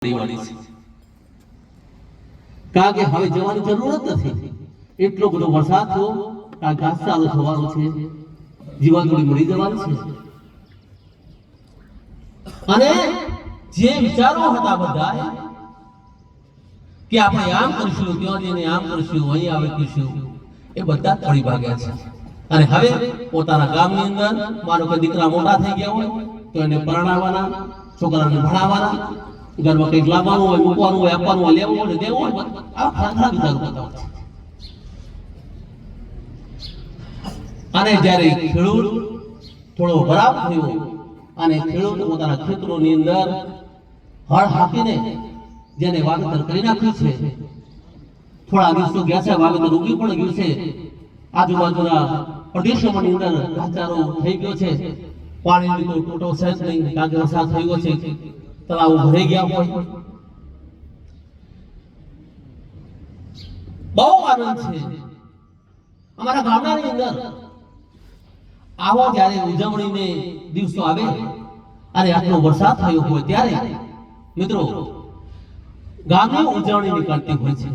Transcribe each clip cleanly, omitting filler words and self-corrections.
કારણ કે હવે જવાની જરૂર જ નથી. એટલો બધો વરસાદ થયો, આ ઘાસચારો થવાનો છે, જીવાદોડી મળી જવાની છે. અને જે વિચારો હતા બધા કે આપણે આમ કરીશું, ત્યાં જઈને આમ કરીશું, અહીં આવે કરીશું, એ બધા થોડી ભાગ્યા છે. અને હવે પોતાના ગામની અંદર માનો કે દીકરા મોટા થઈ ગયા હોય તો એને પરણાવવાના, છોકરાને ભણાવવાના, ઘરમાં કંઈક લાવવાનું હોય, મૂકવાનું હોય, આપવાનું હોય, લેવું હોય, દેવું હોય, આ ખરા વિચારો કરતા હોય. અને જ્યારે ખેડૂત થોડો બરાબર થયો અને ખેડૂત પોતાના ખેતરોની અંદર હળ હાંકીને જેને વાવેતર કરી નાખ્યું છે, થોડા દિવસો ગયા છે, વાવેતર ઉગી પણ ગયું છે, આજુબાજુના પ્રદેશોની અંદર ઘાસચારો થઈ ગયો છે, પાણીની કોઈ ટોટો સહેજ નહીં, કારણ કે વરસાદ થઈ ગયો છે, તળાવ ભરાઈ ગયા હોય. બહુ આનંદ છે અમારા ગામડાની અંદર. આવો જ્યારે ઉજવણીને દિવસો આવે અને આટલો વરસાદ થયો હોય ત્યારે મિત્રો ગામની ઉજવણી નીકળતી હોય છે.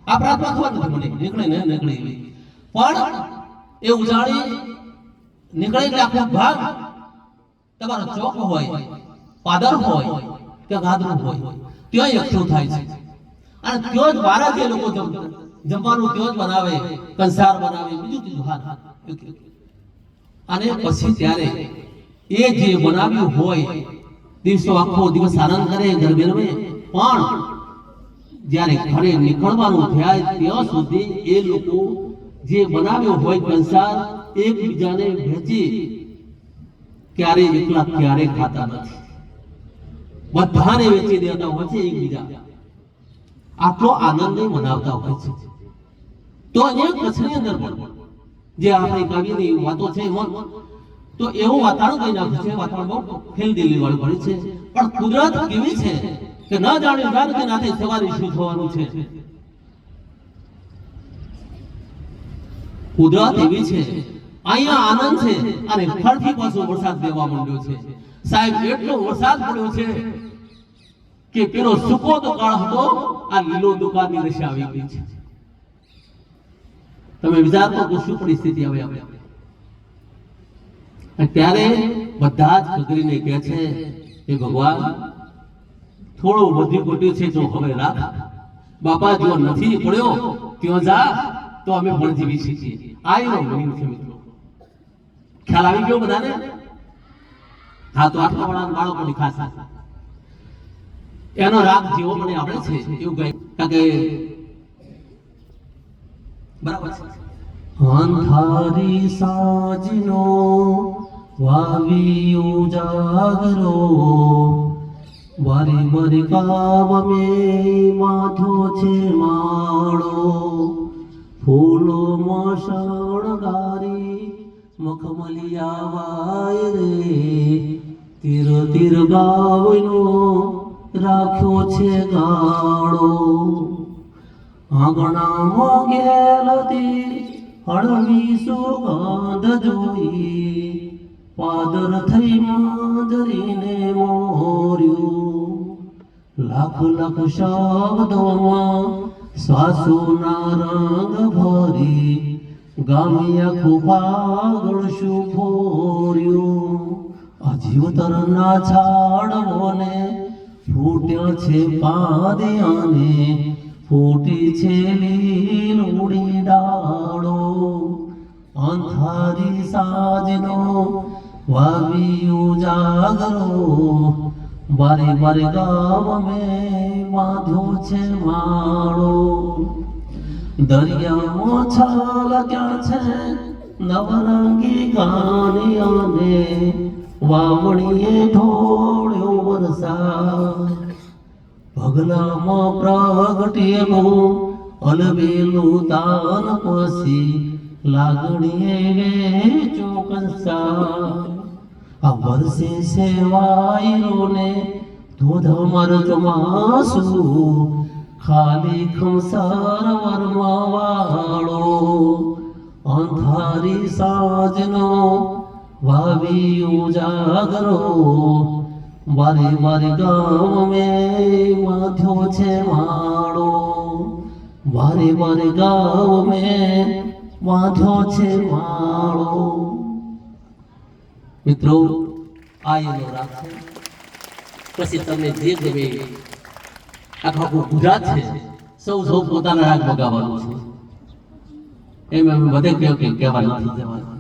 આ પ્રાર્થના ખબર નથી મને નીકળે ને નીકળે, પણ એ ઉજાણી નીકળે એટલે આખો ભાગ તમારો ચોક હોય, પાદર હોય કે ગાદરું હોય, ત્યાં એકઠું થાય છે. અને ત્યાં જ બારા જે લોકો જમવાનું ત્યાં જ બનાવે, કંસાર બનાવે, બીજું ત્રીજું હાથ. અને પછી ત્યારે એ જે બનાવ્યું હોય દિવસો આખો દિવસ આનંદ કરે ગરબે રમે, પણ જ્યારે ઘરે નીકળવાનું થાય ત્યાં સુધી એ લોકો જે બનાવ્યો હોય કંસાર એકબીજાને વહેંચી ક્યારે એકલા ક્યારે ખાતા નથી, બધાને વેચી દેતા હોય છે એકબીજા. આટલો આનંદ મનાવતા હોય છે. તો અહીંયા કચ્છની અંદર પણ જે આપણી કાવ્યની વાતો છે તો એવું વાતાવરણ કઈ નાખ્યું છે, વાતાવરણ બહુ ખેલદિલી વાળું પડે છે. પણ કુદરત કેવી છે કે ન જાણ્યું જાણ કે નાતે સવારે શું થવાનું છે. કુદરત એવી છે, અહીંયા આનંદ છે અને ફરથી પાછો વરસાદ દેવા માંડ્યો છે. સાહેબ એટલો વરસાદ પડ્યો છે કે પેલો સૂકો દુકાળ હતો, આ લીલો દુકાળની દશા આવી ગઈ છે. તમે વિચાર કરો કે શું પરિસ્થિતિ આવે આપણે. ત્યારે બધા જ ખગરીને કહે છે કે ભગવાન થોડું વધી ઘટ્યું છે તો હવે રાખ, બાપા જો નથી પડ્યો ત્યાં જા તો અમે પણ જીવી શકીએ. આ એનો મિનિંગ છે મિત્રો. ખ્યાલ આવી ગયો બધાને? હા, તો આટલા વાળા બાળકોની ખાસ એનો રાગ જેવો મને આપણે છે એવું કહે, કારણ કે બરાબર છે. અંધારી સાજનો વાવી ઉજાગરો, વારી વારી કાવ મે માથો છે માળો, ફૂલો મશણગારી મખમલિયા વાય રે, તીર તીર ગાવનો રાખ્યો છે ગાળો, આંગણામાં ગેલતી હળવી સુગંધ જોઈ, પાદર થઈ માંજરીને મોર્યું, લાખ લાખ શબ્દોમાં શ્વાસોના રંગ ભરી, ગામી આખું પાગળ શું ફોર્યું, અજીવતરના છાડવોને ફૂટ્યા છે પાદિયાને, ફૂટી છે લીલુડી ડાળો, અંધારી સાજનો વાવી ઉજાગરો, બારે બારે ગાવ મે બાંધ્યો છે માળો, દરિયામાં છલક્યા છે નવરંગી ગાનિયાને, વાવણીએ ઢોળ્યો વરસાદ, પગલામાં પ્રગટેલું અલબેલું દાન પછી, લાગણીએ વેચો કંસાર, આ વર્ષે છે વાયરોને ધોધમાર ચોમાસું, ખાલી ખમસાર વરમાં વાળો, અંધારી સાજનો વાવી ઉજાગરો, વારે વારે ગામ મેં વાંધ્યો છે માળો, વારે વારે ગામ મેં વાંધ્યો છે માળો. મિત્રો આ એનો રાગ છે. પછી તમને જે ગમે આખું ગુજરાત છે સૌ પોતાના રાગ બગાવવાનું છે. એમ બધે કહેવા નથી જવાનું.